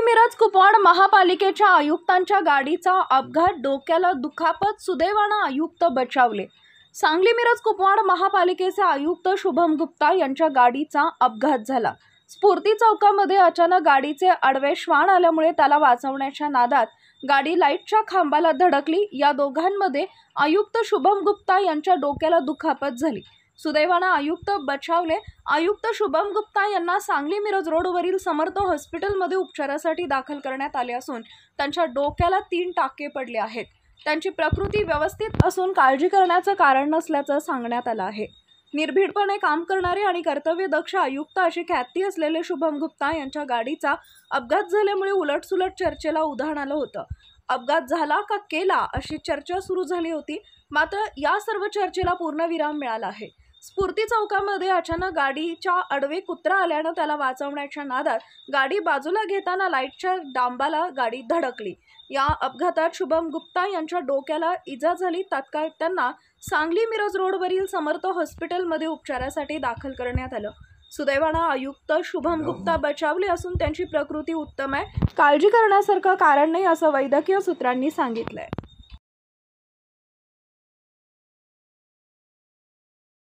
मिरज कुपवाड महापालिकेच्या आयुक्तांच्या गाडीचा अपघात, डोक्याला दुखापत, सुदैवाने आयुक्त बचावले। सांगली मिरज कुपवाड महापालिकेचे आयुक्त शुभम गुप्ता यांच्या गाडीचा अपघात झाला। स्फूर्ती चौकामध्ये अचानक गाडीचे आडवे श्वान आल्यामुळे त्याला वाचवण्याच्या नादात गाडी लाईटच्या खांबाला धडकली। या दोघांमध्ये आयुक्त शुभम गुप्ता यांच्या डोक्याला दुखापत झाली। सुदैवाने आयुक्त बचावले। आयुक्त शुभम गुप्ता यांना सांगली मिरज रोडवरील समर्थ हॉस्पिटलमध्ये उपचारासाठी दाखल करण्यात आले असून त्यांच्या डोक्याला 3 टाके पडले आहेत। त्यांची प्रकृती व्यवस्थित असून काळजी करण्याचं कारण नसल्याचं सांगण्यात आलं आहे। निर्भीडपणे काम करणारे आणि कर्तव्यदक्ष आयुक्त अशी ख्याती असलेले शुभम गुप्ता यांच्या गाडीचा अपघात झाल्यामुळे उलटसुलट चर्चेला उधाण आलं होतं। अपघात झाला का केला अशी चर्चा सुरू झाली होती, मात्र या सर्व चर्चेला पूर्णविराम मिळाला आहे। स्फूर्ती चौकामध्ये अचानक गाडीच्या आडवे कुत्रा आल्यानं त्याला वाचवण्याच्या नादात गाडी बाजूला घेताना लाईटच्या डांबाला गाडी धडकली। या अपघातात शुभम गुप्ता यांच्या डोक्याला इजा झाली। तात्काळ त्यांना सांगली मिरज रोडवरील समर्थ हॉस्पिटलमध्ये उपचारासाठी दाखल करण्यात आलं। सुदैवाने आयुक्त शुभम गुप्ता बचावले असून त्यांची प्रकृती उत्तम आहे। काळजी करण्यासारखं कारण नाही असं वैद्यकीय सूत्रांनी सांगितलंय।